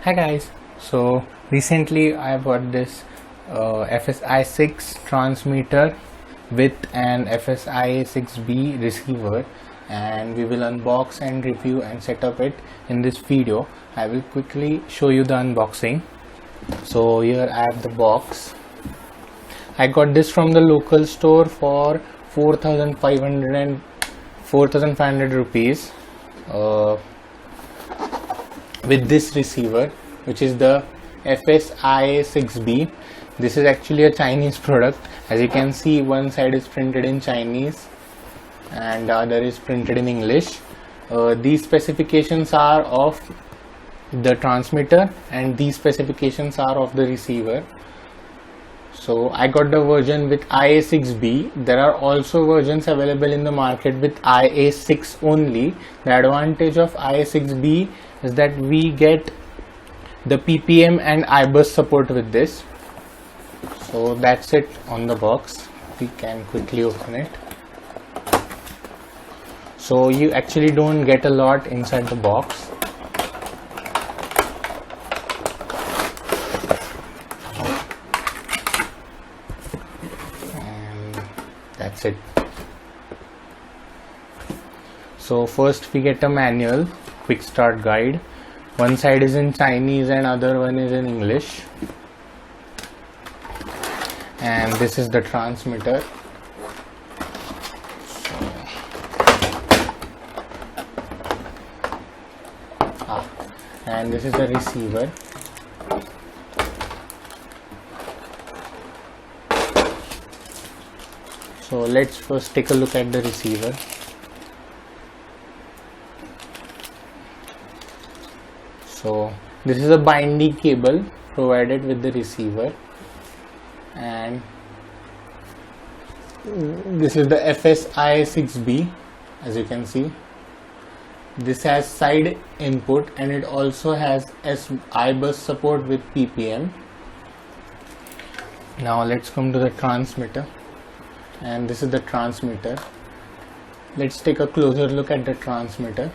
Hi guys, so recently I bought this FSI 6 transmitter with an FSI 6B receiver, and we will unbox and review and set up it in this video. I will quickly show you the unboxing. So here I have the box. I got this from the local store for 4,500 rupees. With this receiver, which is the FSI 6B. This is actually a Chinese product. As you can see, one side is printed in Chinese and the other is printed in English. These specifications are of the transmitter and these specifications are of the receiver. So I got the version with IA6B. There are also versions available in the market with IA6 only. The advantage of IA6B is that we get the PPM and iBus support with this. So that's it on the box. We can quickly open it. So you actually don't get a lot inside the box. And that's it. So first we get a manual, quick start guide. One side is in Chinese and other one is in English. And this is the transmitter. And this is the receiver. So let's first take a look at the receiver. So this is a binding cable provided with the receiver, and this is the FSI 6B. As you can see, this has side input and it also has iBus support with PPM. Now let's come to the transmitter, and this is the transmitter. Let's take a closer look at the transmitter.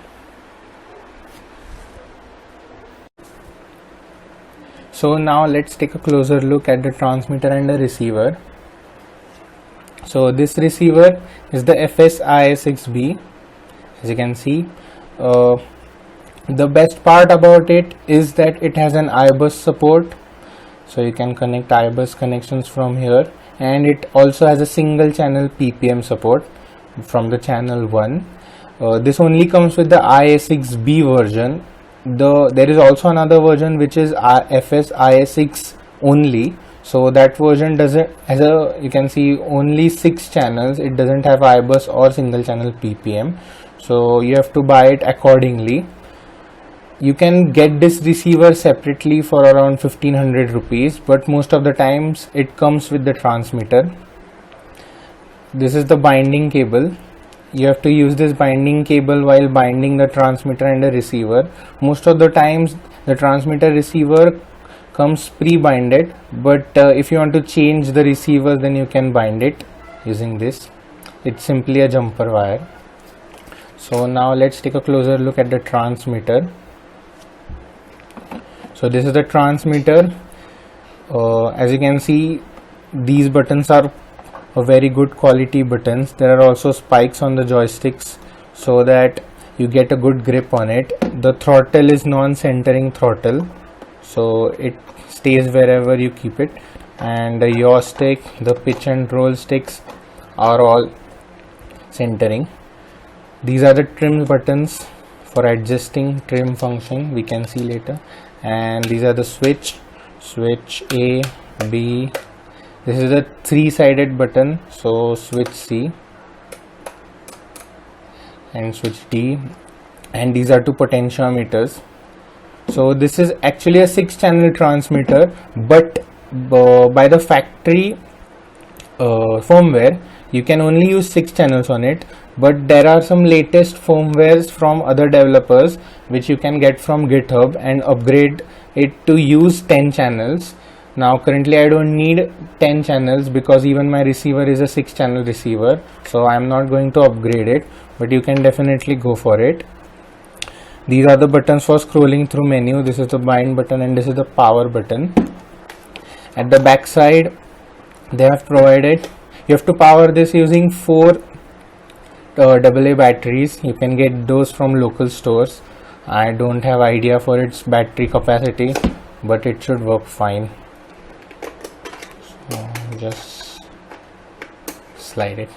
So now let's take a closer look at the transmitter and the receiver. So this receiver is the FSI 6B. As you can see, the best part about it is that it has an iBus support. So you can connect iBus connections from here, and it also has a single channel PPM support from the channel 1. This only comes with the IA6B version. There is also another version which is FSIA6 only. So that version doesn't you can see only 6 channels. It doesn't have iBus or single channel PPM. So you have to buy it accordingly. You can get this receiver separately for around 1500 rupees, but most of the times it comes with the transmitter. This is the binding cable. You have to use this binding cable while binding the transmitter and the receiver. Most of the times the transmitter receiver comes pre-binded, but if you want to change the receiver, then you can bind it using this. It's simply a jumper wire. So now let's take a closer look at the transmitter. So this is the transmitter. As you can see, these buttons are very good quality buttons. There are also spikes on the joysticks so that you get a good grip on it. The throttle is non-centering throttle, so it stays wherever you keep it, and the yaw stick, the pitch and roll sticks are all centering. These are the trim buttons for adjusting trim function, we can see later. And these are the switch A, B. This is a 3-sided button, so switch C and switch D, and these are 2 potentiometers. So this is actually a 6-channel transmitter, but by the factory firmware you can only use 6 channels on it, but there are some latest firmwares from other developers which you can get from GitHub and upgrade it to use 10 channels. Now currently I don't need 10 channels because even my receiver is a 6-channel receiver, so I'm not going to upgrade it, but you can definitely go for it. These are the buttons for scrolling through menu. This is the bind button and this is the power button. At the back side they have provided, you have to power this using 4 AA batteries. You can get those from local stores. I don't have idea for its battery capacity, but it should work fine. So just slide it.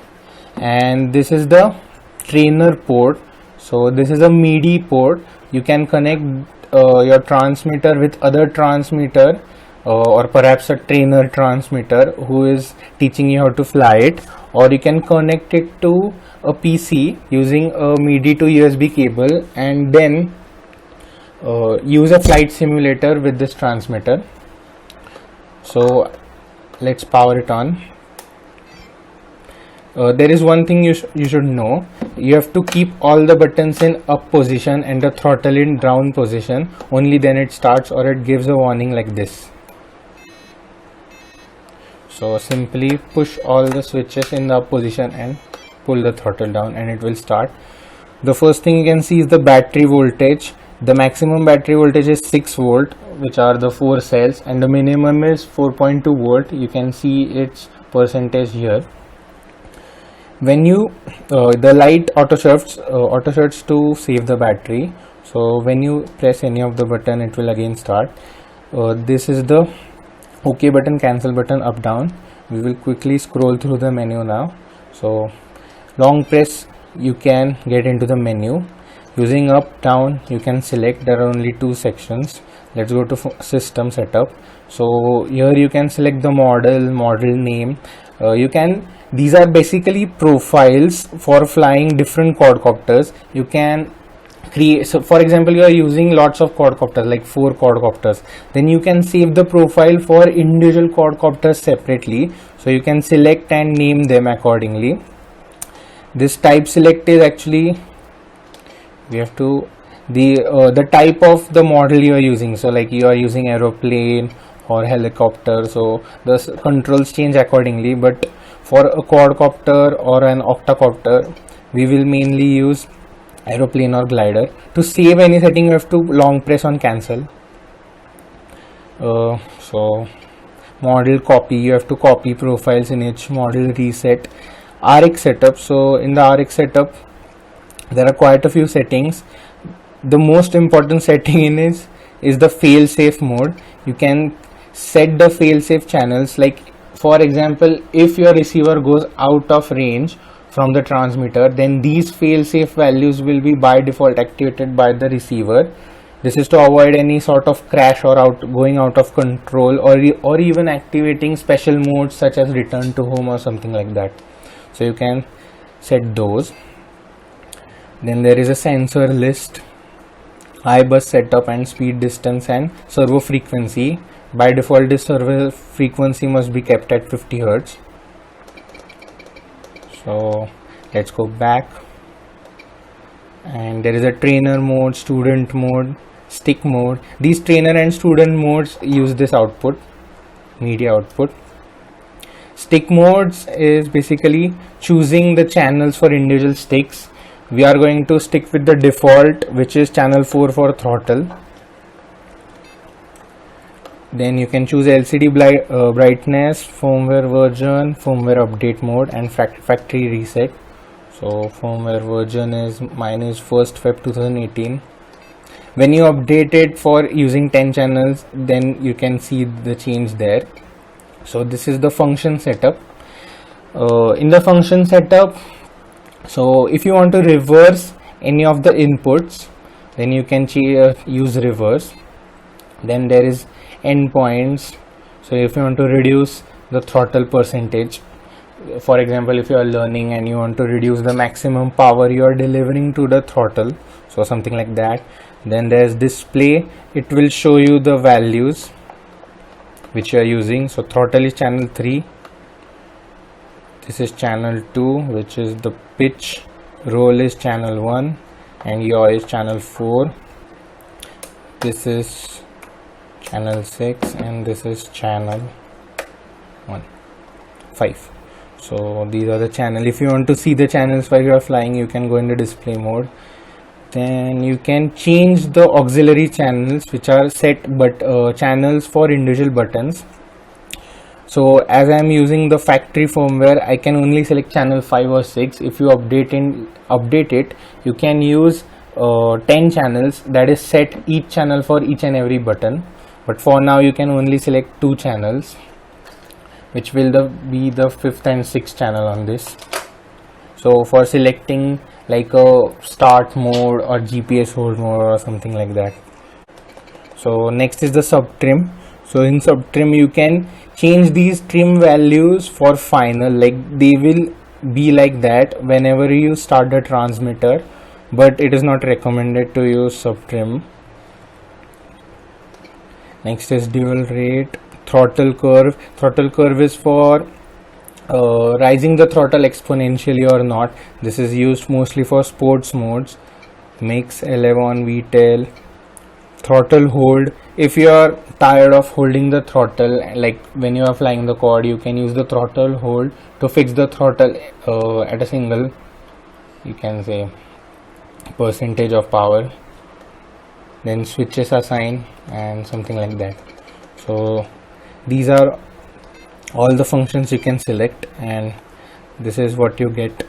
And this is the trainer port. So this is a MIDI port. You can connect your transmitter with other transmitter or perhaps a trainer transmitter who is teaching you how to fly it, or you can connect it to a PC using a MIDI to USB cable and then use a flight simulator with this transmitter. So let's power it on. There is one thing you should know. You have to keep all the buttons in up position and the throttle in down position. Only then it starts, or it gives a warning like this. So simply push all the switches in the up position and pull the throttle down and it will start. The first thing you can see is the battery voltage. The maximum battery voltage is 6 volt, which are the 4 cells, and the minimum is 4.2 volt. You can see its percentage here. When you the light auto shuts to save the battery. So when you press any of the button, it will again start. This is the OK button, cancel button, up down. We will quickly scroll through the menu now. So long press, you can get into the menu. Using up down, you can select. There are only 2 sections. Let's go to system setup. So here you can select the model name. These are basically profiles for flying different quadcopters. You can create, so for example, you are using lots of quadcopters, like 4 quadcopters, then you can save the profile for individual quadcopters separately. So you can select and name them accordingly. This type select is actually, we have to, the type of the model you are using. So like you are using aeroplane or helicopter, so the controls change accordingly. But for a quadcopter or an octocopter, we will mainly use aeroplane or glider. To save any setting, you have to long press on cancel. So model copy, you have to copy profiles in each model. Reset RX setup. So in the RX setup, there are quite a few settings. The most important setting in is the fail-safe mode. You can set the fail-safe channels. Like for example, if your receiver goes out of range from the transmitter, then these fail-safe values will be by default activated by the receiver. This is to avoid any sort of crash or going out of control, or even activating special modes such as return to home or something like that. So you can set those. Then there is a sensor list, iBus setup and speed, distance and servo frequency. By default, this servo frequency must be kept at 50 Hz. So let's go back, and there is a trainer mode, student mode, stick mode. These trainer and student modes use this output, media output. Stick modes is basically choosing the channels for individual sticks. We are going to stick with the default, which is channel 4 for throttle. Then you can choose LCD brightness, firmware version, firmware update mode and factory reset. So firmware version is, mine is 1st Feb 2018. When you update it for using 10 channels, then you can see the change there. So this is the function setup. In the function setup, so if you want to reverse any of the inputs, then you can use reverse. Then there is endpoints. So if you want to reduce the throttle percentage, for example, if you are learning and you want to reduce the maximum power you are delivering to the throttle, so something like that. Then there's display. It will show you the values which you are using. So throttle is channel 3, this is channel 2, which is the pitch. Roll is channel 1 and yaw is channel 4. This is channel 6 and this is channel 5. So these are the channel. If you want to see the channels while you are flying, you can go in the display mode. Then you can change the auxiliary channels, which are set but channels for individual buttons. So as I am using the factory firmware, I can only select channel 5 or 6. If you update it, you can use 10 channels, that is set each channel for each and every button. But for now you can only select 2 channels, which will be the 5th and 6th channel on this. So for selecting like a start mode or GPS hold mode or something like that. So next is the sub trim. So in sub trim you can change these trim values for final, like they will be like that whenever you start the transmitter, but it is not recommended to use sub trim. Next is dual rate. Throttle curve. Throttle curve is for rising the throttle exponentially or not. This is used mostly for sports modes. Mix, Elevon, VTEL. Throttle hold. If you are tired of holding the throttle, like when you are flying the quad, you can use the throttle hold to fix the throttle at a single, you can say, percentage of power. Then switches assign and something like that. So these are all the functions you can select, and this is what you get.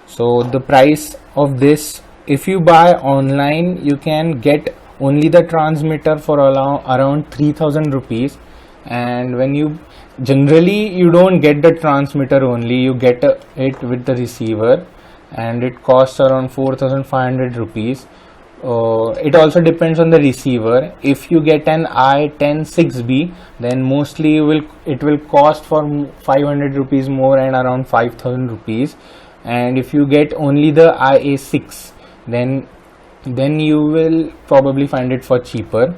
So the price of this, if you buy online, you can get only the transmitter for around 3000 rupees, and when you generally you don't get the transmitter only, you get it with the receiver, and it costs around 4500 rupees. It also depends on the receiver. If you get an i10 6B, then mostly it will cost for 500 rupees more and around 5000 rupees. And if you get only the IA6, then you will probably find it for cheaper.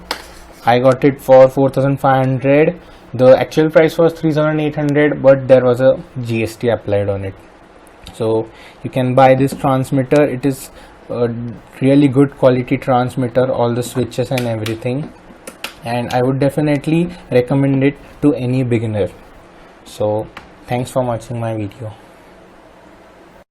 I got it for 4500. The actual price was 3800, but there was a GST applied on it. So you can buy this transmitter. It is a really good quality transmitter, all the switches and everything, and I would definitely recommend it to any beginner. So thanks for watching my video.